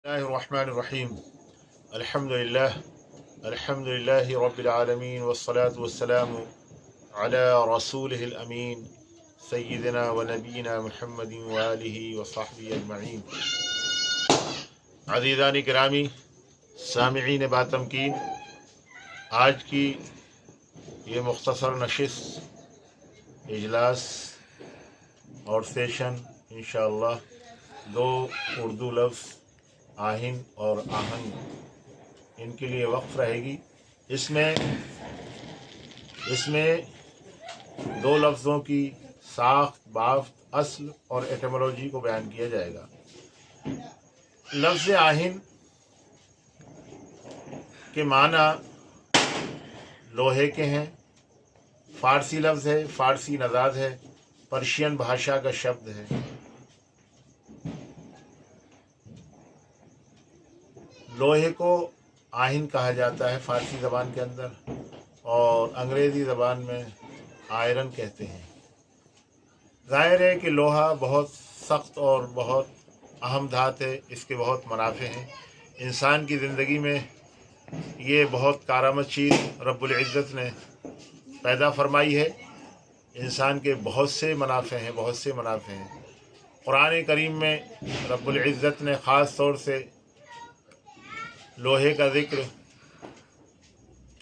बिस्मिल्लाहिर्रहमानिर्रहीम अल्हम्दुलिल्लाहि रब्बिल आलमीन वस्सलातु वस्सलामु अला रसूलिहिल अमीन सय्यिदिना व नबीना मुहम्मदिन व आलिहि व सहबिहि अजमईन। अज़ीज़ान किरामी सामिईन बातमकीन, आज की ये मुख्तसर नशिस्त इजलास और सेशन इंशाअल्लाह दो उर्दू लफ्ज़ आहिन और आहंग इनके लिए वक्फ रहेगी। इसमें दो लफ्ज़ों की साख्त, बाफ्त, अस्ल और एटमोलॉजी को बयान किया जाएगा। लफ्ज़ आहिन के माना लोहे के हैं। फ़ारसी लफ्ज़ है, फ़ारसी नज़ाद है, पर्शियन भाषा का शब्द है। लोहे को आहिन कहा जाता है फ़ारसी ज़बान के अंदर, और अंग्रेज़ी ज़बान में आयरन कहते हैं। ज़ाहिर है कि लोहा बहुत सख्त और बहुत अहम धात है, इसके बहुत मुनाफ़े हैं। इंसान की ज़िंदगी में ये बहुत कारामद चीज़ रब्बुल इज़्ज़त ने पैदा फरमाई है। इंसान के बहुत से मुनाफ़े हैं। कुरान करीम में रब्बुल इज़्ज़त ने ख़ास तौर से लोहे का ज़िक्र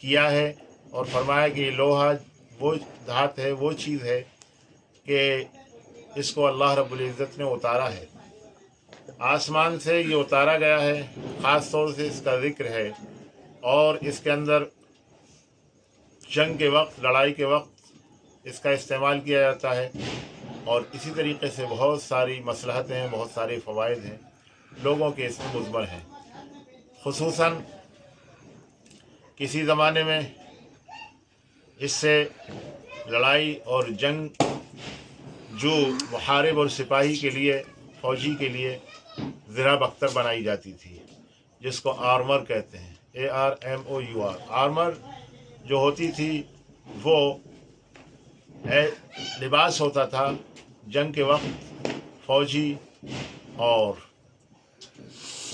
किया है और फरमाया कि लोहा वो धात है, वो चीज़ है कि इसको अल्लाह रब्बुल इज़्ज़त ने उतारा है, आसमान से ये उतारा गया है। ख़ास तौर से इसका ज़िक्र है और इसके अंदर जंग के वक्त, लड़ाई के वक्त इसका इस्तेमाल किया जाता है। और इसी तरीक़े से बहुत सारी मसलहतें हैं, बहुत सारे फ़वाइद हैं, लोगों के इसमें मुज़मर हैं। ख़ुसूसन किसी ज़माने में इससे लड़ाई और जंग जो मुहारिब और सिपाही के लिए, फ़ौजी के लिए ज़रा बख्तर बनाई जाती थी, जिसको आर्मर कहते हैं, ARMOUR। आर्मर जो होती थी वो लिबास होता था जंग के वक्त फ़ौजी और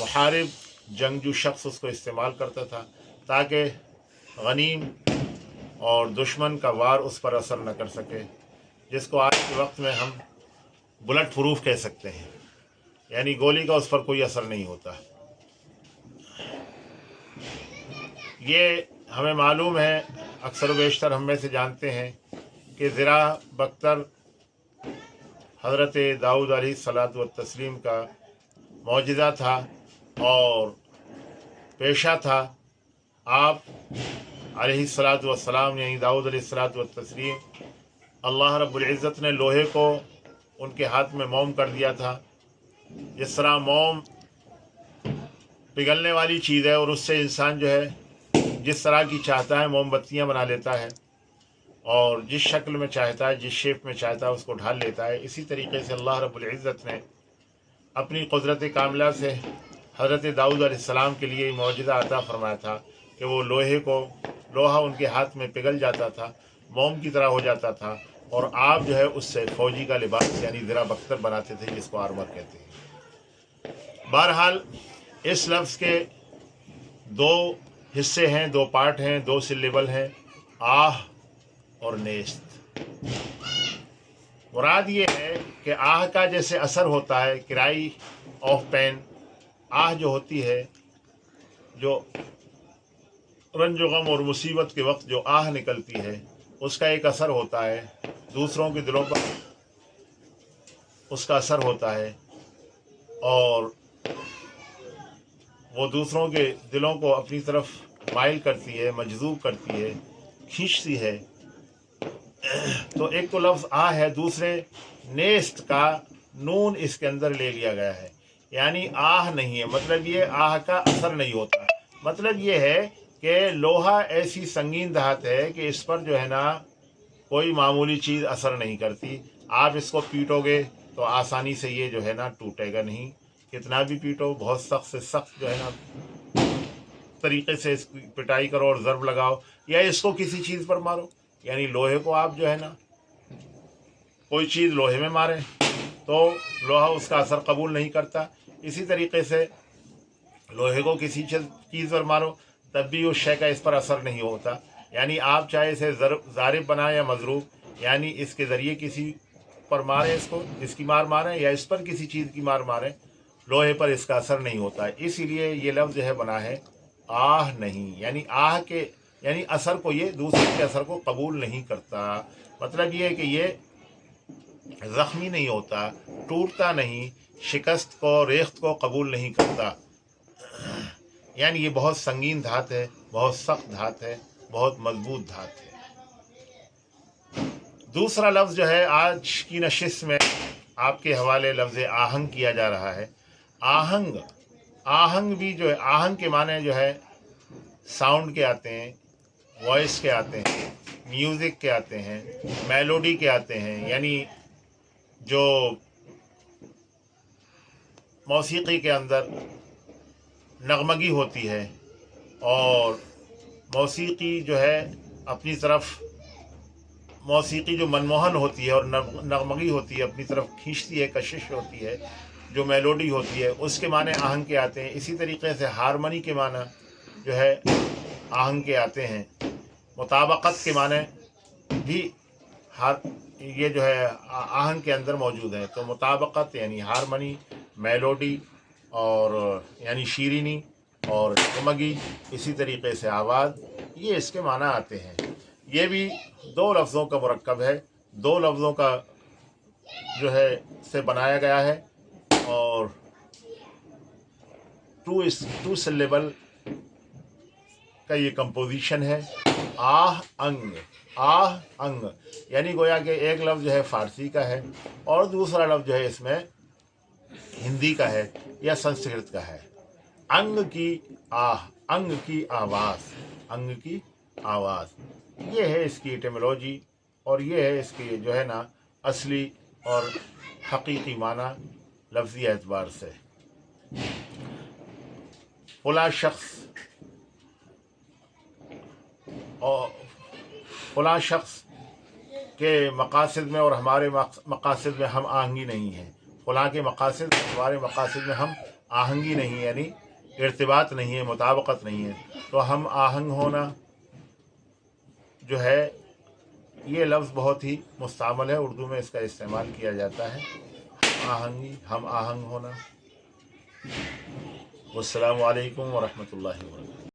मुहारिब जंगजू शख्स उसको इस्तेमाल करता था ताकि गनीम और दुश्मन का वार उस पर असर न कर सके, जिसको आज के वक्त में हम बुलेट प्रूफ कह सकते हैं, यानी गोली का उस पर कोई असर नहीं होता। ये हमें मालूम है, अक्सर व बेशतर हम में से जानते हैं कि ज़रा बख्तर हज़रत दाऊद अलैहिस्सलातु व तस्लीम का मौजिज़ा था और पेशा था। आप अलैहिस्सलातु व सलाम यानी दाऊद अलैहिस्सलातु व तस्लीम, अल्लाह रब्बुल इज़्ज़त ने लोहे को उनके हाथ में मोम कर दिया था। जिस तरह मोम पिघलने वाली चीज़ है और उससे इंसान जो है जिस तरह की चाहता है मोमबत्तियाँ बना लेता है और जिस शक्ल में चाहता है, जिस शेप में चाहता है उसको ढाल लेता है। इसी तरीके से अल्लाह रब्बुल इज़्ज़त ने अपनी कुदरत कामिला से हज़रत दाऊद अलैहिस्सलाम के लिए मौजिज़ा अता फरमाया था कि वो लोहा उनके हाथ में पिघल जाता था, मोम की तरह हो जाता था, और आप जो है उससे फ़ौजी का लिबास यानी ज़रा बख्तर बनाते थे, जिसको आर्मर कहते हैं। बहरहाल इस लफ्ज़ के दो हिस्से हैं, दो पार्ट हैं, दो सिलेबल हैं, आह और नेस्त। मुराद ये है कि आह का जैसे असर होता है, क्राई ऑफ पेन, आह जो होती है, जो रंजो गम और मुसीबत के वक्त जो आह निकलती है, उसका एक असर होता है, दूसरों के दिलों पर उसका असर होता है और वो दूसरों के दिलों को अपनी तरफ माइल करती है, मजज़ूब करती है, खींचती है। तो एक तो लफ्ज़ आ है, दूसरे नेस्त का नून इसके अंदर ले लिया गया है, यानी आह नहीं है। मतलब ये आह का असर नहीं होता। मतलब ये है कि लोहा ऐसी संगीन धात है कि इस पर जो है ना कोई मामूली चीज़ असर नहीं करती। आप इसको पीटोगे तो आसानी से ये जो है ना टूटेगा नहीं, कितना भी पीटो, बहुत सख्त से सख्त जो है ना तरीक़े से इसकी पिटाई करो और ज़रब लगाओ या इसको किसी चीज़ पर मारो, यानी लोहे को आप जो है ना कोई चीज़ लोहे में मारें तो लोहा उसका असर कबूल नहीं करता। इसी तरीके से लोहे को किसी चीज़ पर मारो तब भी उस शय का इस पर असर नहीं होता। यानी आप चाहे इसे ज़ारिब बनाएं या मज़रूब, यानी इसके ज़रिए किसी पर मारें, इसकी मार मारें या इस पर किसी चीज़ की मार मारें, लोहे पर इसका असर नहीं होता। इसीलिए ये लफ्ज़ जो है बना है आह नहीं, यानी आह के यानी असर को, ये दूसरे के असर को कबूल नहीं करता। मतलब ये है कि ये ज़ख्मी नहीं होता, टूटता नहीं, शिकस्त को, रेख्त को कबूल नहीं करता। यानी ये बहुत संगीन धात है, बहुत सख्त धात है, बहुत मजबूत धात है। दूसरा लफ्ज़ जो है आज की नशिस्त में आपके हवाले लफ्ज़ आहंग किया जा रहा है। आहंग, आहंग भी जो है, आहंग के माने जो है साउंड के आते हैं, वॉइस के आते हैं, म्यूज़िक के आते हैं, मेलोडी के आते हैं। यानी जो मौसीकी के अंदर नगमगी होती है और मौसीकी जो है अपनी तरफ, मौसीकी जो मनमोहन होती है और नगमगी होती है, अपनी तरफ खींचती है, कशिश होती है, जो मेलोडी होती है, उसके माने आहंग के आते हैं। इसी तरीके से हारमोनी के माने जो है आहंग के आते हैं। मुताबकत के माने भी ये जो है आहंग के अंदर मौजूद है। तो मुताबकत यानी हारमोनी, मेलोडी और यानी शीरीनी और नगमगी, इसी तरीके से आवाज़, ये इसके माना आते हैं। ये भी दो लफ्ज़ों का मुरक्कब है, दो लफ्ज़ों का जो है से बनाया गया है और टू सिलेबल का ये कंपोजिशन है। आह अंग, आह अंग, यानी गोया कि एक लफ्ज़ जो है फ़ारसी का है और दूसरा लफ्ज़ जो है इसमें हिंदी का है या संस्कृत का है। अंग की आह, अंग की आवाज़, अंग की आवाज़, ये है इसकी एटिमोलॉजी और ये है इसकी जो है ना असली और हकीकी माना लफ्ज़ी एतबार से। फला शख्स और फला शख्स के मकासद में और हमारे मकासद में हम आहंगी नहीं है। फला के मकासद, हमारे मकासद में हम आहंगी नहीं है, यानी इर्तिबात नहीं है, मुताबकत नहीं है। तो हम आहंग होना जो है, ये लफ्ज़ बहुत ही मुस्तामल है, उर्दू में इसका इस्तेमाल किया जाता है। आहंगी, हम आहंग होना। वस्सलामु अलैकुम व रहमतुल्लाहि व बरकातहू।